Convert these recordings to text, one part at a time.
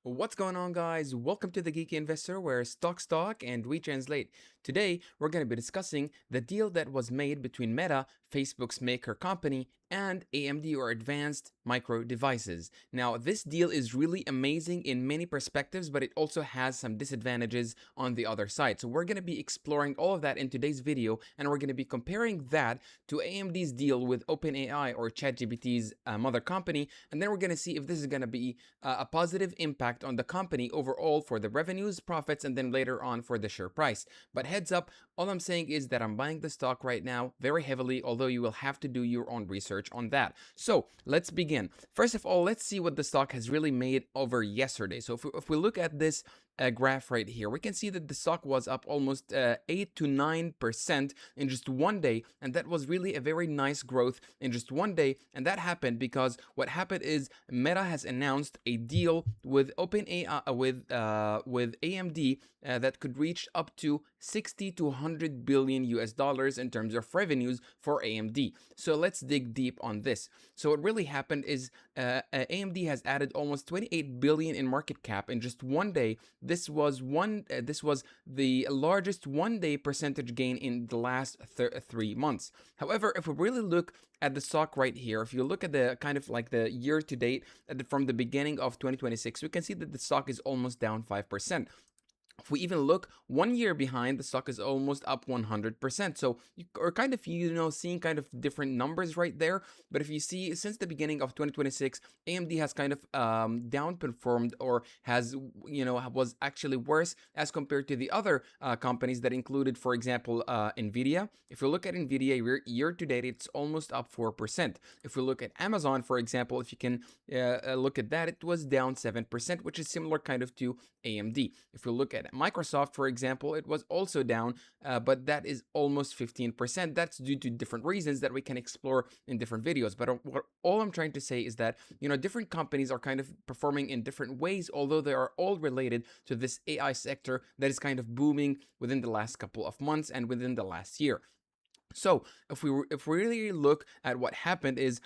What's going on, guys? Welcome to the Geeky Investor, where stocks talk and we translate. Today, we're going to be discussing the deal that was made between Meta, Facebook's maker company, and AMD, or Advanced Micro Devices. Now, this deal is really amazing in many perspectives, but it also has some disadvantages on the other side. So we're going to be exploring all of that in today's video, and we're going to be comparing that to AMD's deal with OpenAI, or ChatGPT's mother company, and then we're going to see if this is going to be a positive impact on the company overall for the revenues, profits, and then later on for the share price. But heads up, all I'm saying is that I'm buying the stock right now very heavily, although you will have to do your own research on that. So let's begin. First of all, let's see what the stock has really made over yesterday. So if we look at this graph right here, we can see that the stock was up almost 8 to 9% in just one day, and that was really a very nice growth in just one day. And that happened because what happened is Meta has announced a deal with OpenAI with AMD that could reach up to 60 to 100 billion US dollars in terms of revenues for AMD. So let's dig deep on this. So what really happened is AMD has added almost 28 billion in market cap in just one day. This was the largest one-day percentage gain in the last 3 months. However, if we really look at the stock right here, if you look at the kind of like the year to date from the beginning of 2026, we can see that the stock is almost down 5%. If we even look 1 year behind, the stock is almost up 100%. So you are kind of, seeing kind of different numbers right there. But if you see, since the beginning of 2026, AMD has kind of downperformed, or has, was actually worse as compared to the other companies that included, for example, Nvidia. If you look at Nvidia year to date, it's almost up 4%. If we look at Amazon, for example, if you can look at that, it was down 7%, which is similar kind of to AMD. If we look at Microsoft, for example, it was also down, but that is almost 15%. That's due to different reasons that we can explore in different videos. But all I'm trying to say is that, different companies are kind of performing in different ways, although they are all related to this AI sector that is kind of booming within the last couple of months and within the last year. So if we really look at what happened is,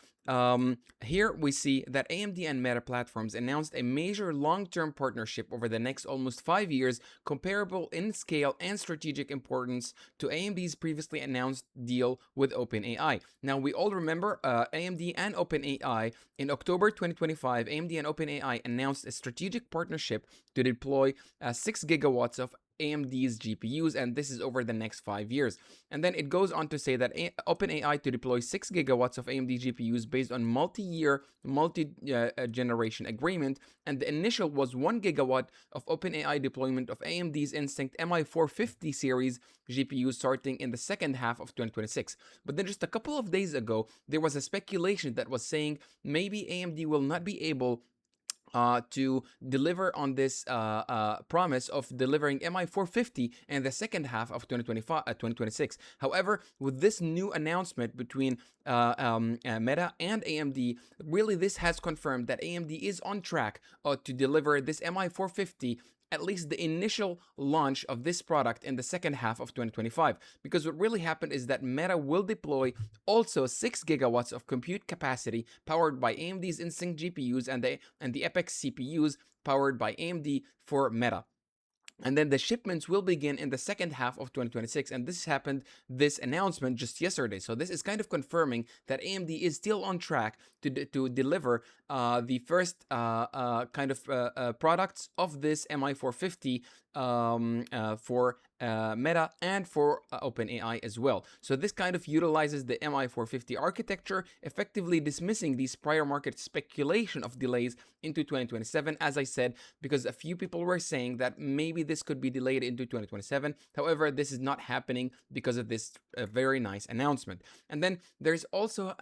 here we see that AMD and Meta Platforms announced a major long-term partnership over the next almost 5 years, comparable in scale and strategic importance to AMD's previously announced deal with OpenAI. Now, we all remember AMD and OpenAI in October 2025. AMD and OpenAI announced a strategic partnership to deploy 6 gigawatts of AMD's GPUs, and this is over the next 5 years. And then it goes on to say that OpenAI to deploy 6 gigawatts of AMD GPUs based on multi-year, multi-generation agreement, and the initial was 1 gigawatt of OpenAI deployment of AMD's Instinct MI450 series GPUs starting in the second half of 2026. But then just a couple of days ago, there was a speculation that was saying maybe AMD will not be able to deliver on this promise of delivering MI450 in the second half of 2026. However, with this new announcement between Meta and AMD, really this has confirmed that AMD is on track to deliver this MI450, at least the initial launch of this product, in the second half of 2025. Because what really happened is that Meta will deploy also 6 gigawatts of compute capacity powered by AMD's Instinct GPUs and the Apex CPUs powered by AMD for Meta. And then the shipments will begin in the second half of 2026. And this announcement just yesterday. So this is kind of confirming that AMD is still on track to deliver the first kind of products of this MI450 for Meta and for OpenAI as well. So this kind of utilizes the MI450 architecture, effectively dismissing these prior market speculation of delays into 2027, as I said, because a few people were saying that maybe this could be delayed into 2027. However, this is not happening because of this very nice announcement. And then there's also,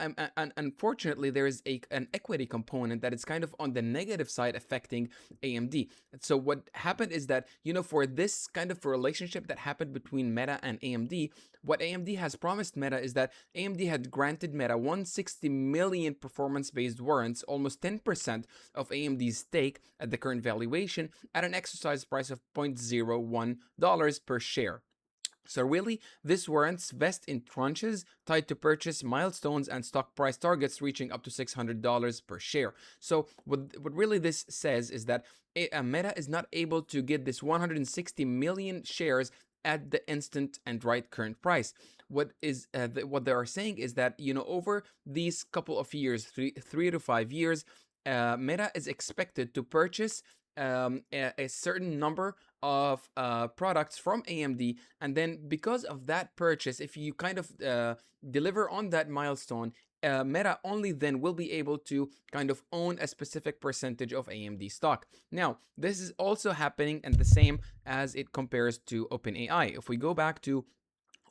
unfortunately, there is an equity component that is kind of on the negative side affecting AMD. So what happened is that, for this kind of relationship that happened between Meta and AMD, what AMD has promised Meta is that AMD had granted Meta 160 million performance-based warrants, almost 10% of AMD's stake at the current valuation, at an exercise price of $0.01 per share. So really, this warrants vest in tranches tied to purchase milestones and stock price targets reaching up to $600 per share. So what really this says is that Meta is not able to get this 160 million shares at the instant and right current price. What they are saying is that, over these couple of years, 3 to 5 years, Meta is expected to purchase a certain number of products from AMD, and then because of that purchase, if you kind of deliver on that milestone, Meta only then will be able to kind of own a specific percentage of AMD stock. Now, this is also happening and the same as it compares to OpenAI. If we go back to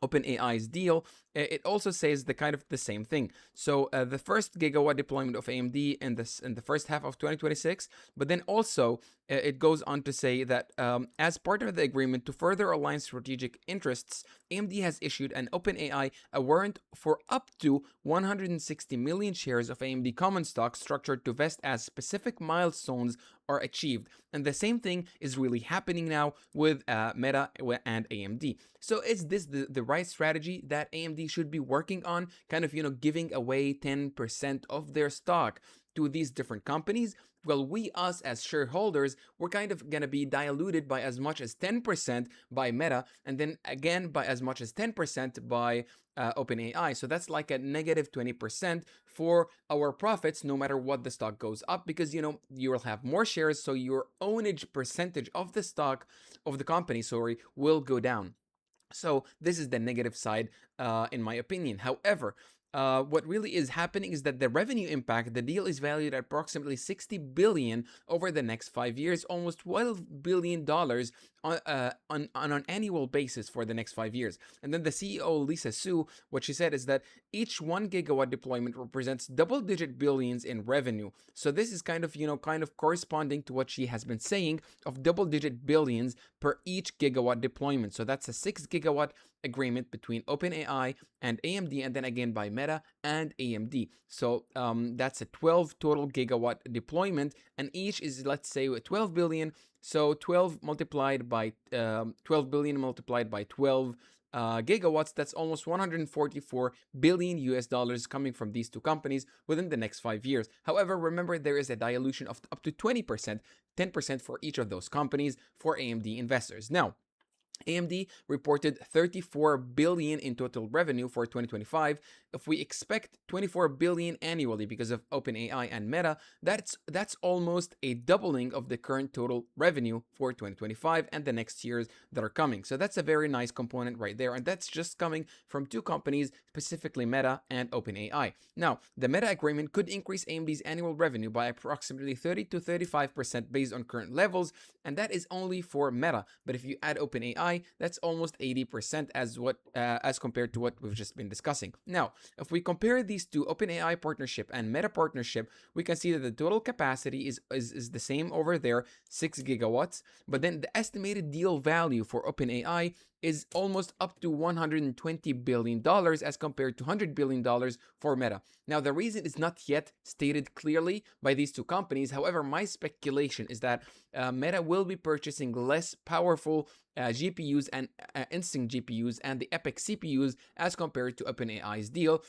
OpenAI's deal, it also says the kind of the same thing. So the first gigawatt deployment of AMD in the first half of 2026, but then also it goes on to say that as part of the agreement to further align strategic interests, AMD has issued an OpenAI a warrant for up to 160 million shares of AMD common stock structured to vest as specific milestones are achieved. And the same thing is really happening now with Meta and AMD. So is this the right strategy that AMD should be working on? Kind of, giving away 10% of their stock to these different companies? Well, us as shareholders, we're kind of going to be diluted by as much as 10% by Meta, and then again by as much as 10% by OpenAI. So that's like a negative 20% for our profits, no matter what the stock goes up, because you will have more shares, so your ownage percentage of the stock of the company, sorry, will go down. So this is the negative side, in my opinion. However, what really is happening is that the revenue impact, the deal is valued at approximately 60 billion over the next 5 years, almost 12 billion dollars on an annual basis for the next 5 years. And then the CEO Lisa Su, what she said is that each 1 gigawatt deployment represents double-digit billions in revenue. So this is kind of corresponding to what she has been saying of double-digit billions per each gigawatt deployment. So that's a 6 gigawatt agreement between OpenAI and AMD, and then again by Meta and AMD. So that's a 12 total gigawatt deployment, and each is, let's say, 12 billion. So 12 multiplied by 12 billion multiplied by 12 gigawatts, that's almost 144 billion US dollars coming from these two companies within the next 5 years. However, remember, there is a dilution of up to 20%, 10% for each of those companies for AMD investors. Now, AMD reported 34 billion in total revenue for 2025. If we expect 24 billion annually because of OpenAI and Meta, that's almost a doubling of the current total revenue for 2025 and the next years that are coming. So that's a very nice component right there, and that's just coming from two companies, specifically Meta and OpenAI. Now, the Meta agreement could increase AMD's annual revenue by approximately 30 to 35% based on current levels, and that is only for Meta. But if you add OpenAI, that's almost 80% as compared to what we've just been discussing. Now, if we compare these two, OpenAI partnership and Meta partnership, we can see that the total capacity is the same over there, 6 gigawatts, but then the estimated deal value for OpenAI is almost up to $120 billion as compared to $100 billion for Meta. Now, the reason is not yet stated clearly by these two companies. However, my speculation is that Meta will be purchasing less powerful GPUs and Instinct GPUs and the EPYC CPUs as compared to OpenAI's deal.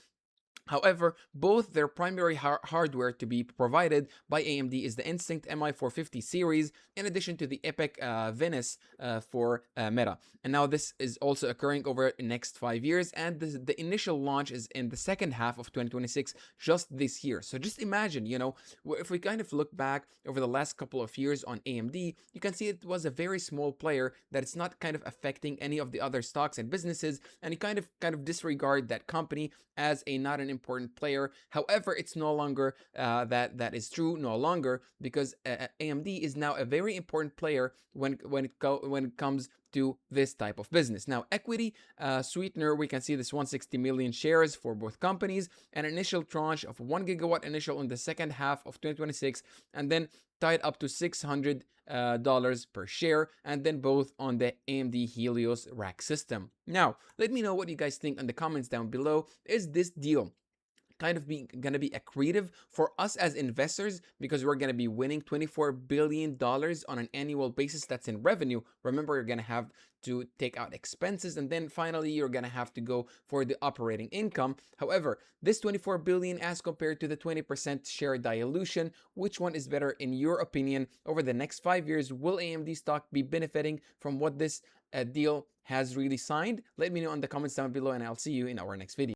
However, both their primary hardware to be provided by AMD is the Instinct MI450 series, in addition to the EPYC Venice for Meta. And now this is also occurring over the next 5 years, and the initial launch is in the second half of 2026, just this year. So just imagine, if we kind of look back over the last couple of years on AMD, you can see it was a very small player that it's not kind of affecting any of the other stocks and businesses, and you kind of disregard that company as not an important player. However, it's no longer that is true no longer, because AMD is now a very important player when it comes to this type of business. Now, equity sweetener, we can see this 160 million shares for both companies, an initial tranche of 1 gigawatt initial in the second half of 2026, and then tied up to $600 per share, and then both on the AMD Helios rack system. Now, let me know what you guys think in the comments down below. Is this deal kind of gonna be accretive for us as investors, because we're gonna be winning $24 billion on an annual basis. That's in revenue. Remember, you're gonna have to take out expenses, and then finally you're gonna have to go for the operating income. However, this 24 billion as compared to the 20% share dilution, which one is better in your opinion? Over the next 5 years, will AMD stock be benefiting from what this deal has really signed? Let me know in the comments down below, and I'll see you in our next video.